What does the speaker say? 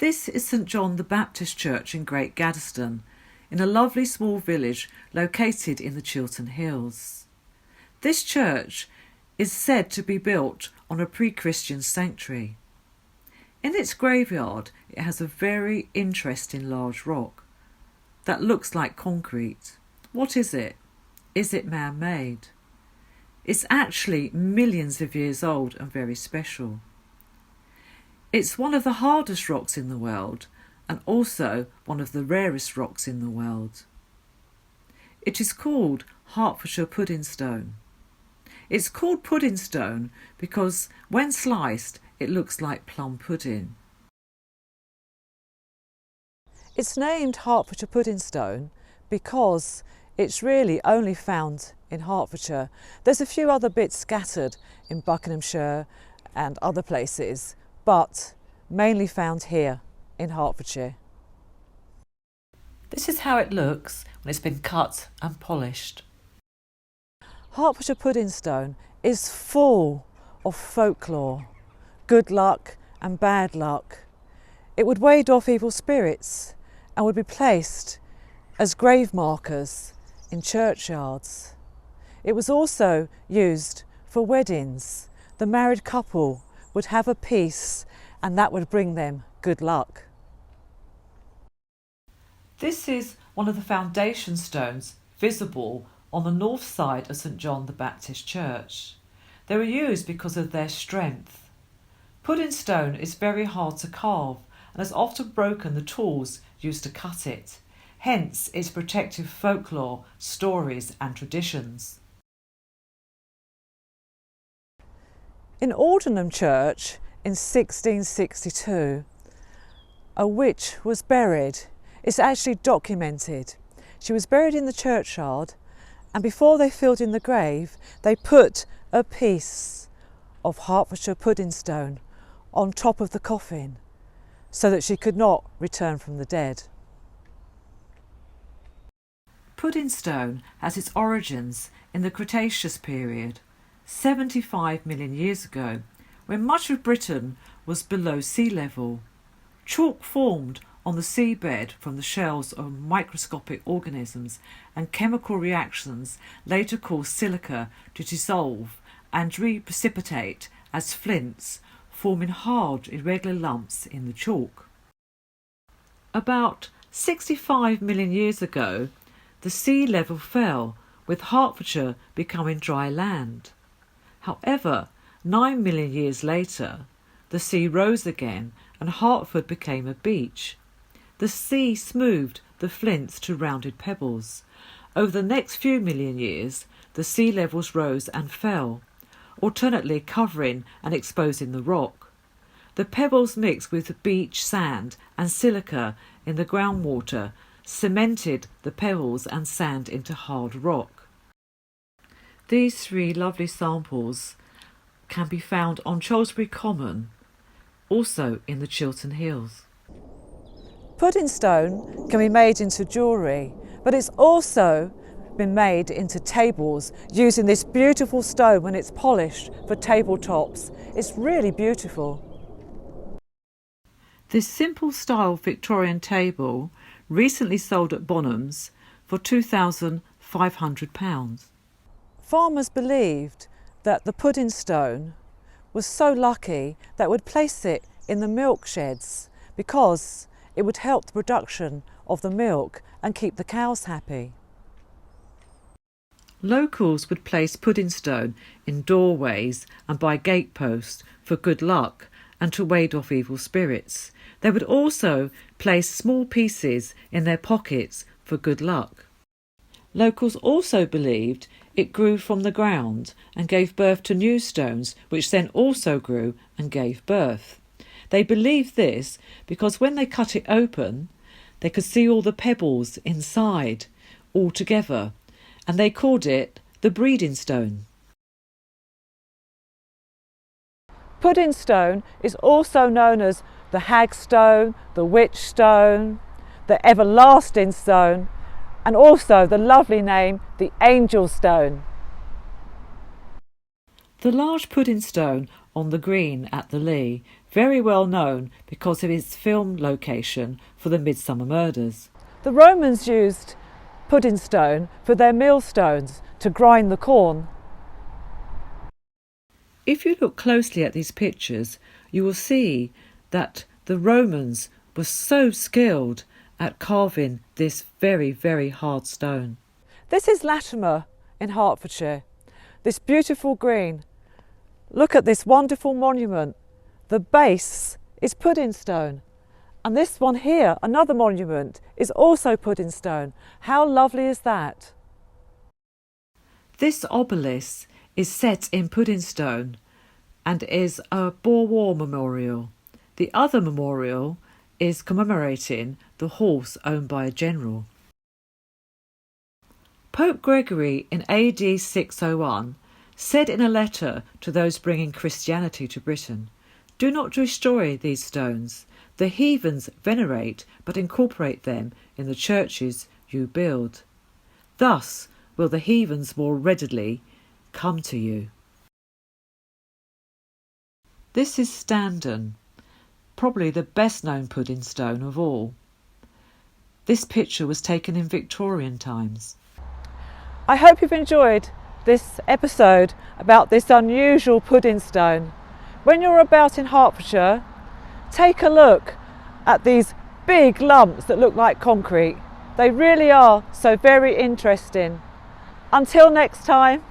This is St John the Baptist Church in Great Gaddesden, in a lovely small village located in the Chiltern Hills. This church is said to be built on a pre-Christian sanctuary. In its graveyard it has a very interesting large rock that looks like concrete. What is it? Is it man-made? It's actually millions of years old and very special. It's one of the hardest rocks in the world and also one of the rarest rocks in the world. It is called Hertfordshire Puddingstone. It's called Puddingstone because when sliced it looks like plum pudding. It's named Hertfordshire Puddingstone because it's really only found in Hertfordshire. There's a few other bits scattered in Buckinghamshire and other places, but mainly found here in Hertfordshire. This is how it looks when it's been cut and polished. Hertfordshire Puddingstone is full of folklore, good luck and bad luck. It would ward off evil spirits and would be placed as grave markers in churchyards. It was also used for weddings. The married couple would have a piece and that would bring them good luck. This is one of the foundation stones visible on the north side of St John the Baptist Church. They were used because of their strength. Puddingstone is very hard to carve and has often broken the tools used to cut it, hence its protective folklore, stories and traditions. In Aldenham Church in 1662, a witch was buried. It's actually documented. She was buried in the churchyard, and before they filled in the grave, they put a piece of Hertfordshire Puddingstone on top of the coffin so that she could not return from the dead. Puddingstone has its origins in the Cretaceous period, 75 million years ago, when much of Britain was below sea level. Chalk formed on the seabed from the shells of microscopic organisms, and chemical reactions later caused silica to dissolve and reprecipitate as flints, forming hard irregular lumps in the chalk. About 65 million years ago, the sea level fell, with Hertfordshire becoming dry land. However, 9 million years later, the sea rose again and Hertford became a beach. The sea smoothed the flints to rounded pebbles. Over the next few million years, the sea levels rose and fell, alternately covering and exposing the rock. The pebbles mixed with beach sand and silica in the groundwater cemented the pebbles and sand into hard rock. These three lovely samples can be found on Cholsbury Common, also in the Chiltern Hills. Puddingstone can be made into jewellery, but it's also been made into tables using this beautiful stone when it's polished for tabletops. It's really beautiful. This simple style Victorian table recently sold at Bonham's for £2,500. Farmers believed that the Puddingstone was so lucky that would place it in the milk sheds because it would help the production of the milk and keep the cows happy. Locals would place Puddingstone in doorways and by gateposts for good luck and to ward off evil spirits. They would also place small pieces in their pockets for good luck. Locals also believed it grew from the ground and gave birth to new stones, which then also grew and gave birth. They believed this because when they cut it open, they could see all the pebbles inside all together, and they called it the breeding stone. Puddingstone is also known as the hag stone, the witch stone, the everlasting stone, and also the lovely name, the angel stone. The large Puddingstone on the green at the Lee very well known because of its film location for the Midsummer Murders. The Romans used Puddingstone for their millstones to grind the corn. If you look closely at these pictures, you will see that the Romans were so skilled at carving this very, very hard stone. This is Latimer in Hertfordshire, this beautiful green. Look at this wonderful monument. The base is Puddingstone. And this one here, another monument, is also Puddingstone. How lovely is that? This obelisk is set in Puddingstone and is a Boer War memorial. The other memorial is commemorating the horse owned by a general. Pope Gregory in AD 601 said in a letter to those bringing Christianity to Britain, "Do not destroy these stones. The heathens venerate but incorporate them in the churches you build. Thus will the heathens more readily come to you." This is Standon, probably the best known Puddingstone of all. This picture was taken in Victorian times. I hope you've enjoyed this episode about this unusual Puddingstone. When you're about in Hertfordshire, take a look at these big lumps that look like concrete. They really are so very interesting. Until next time.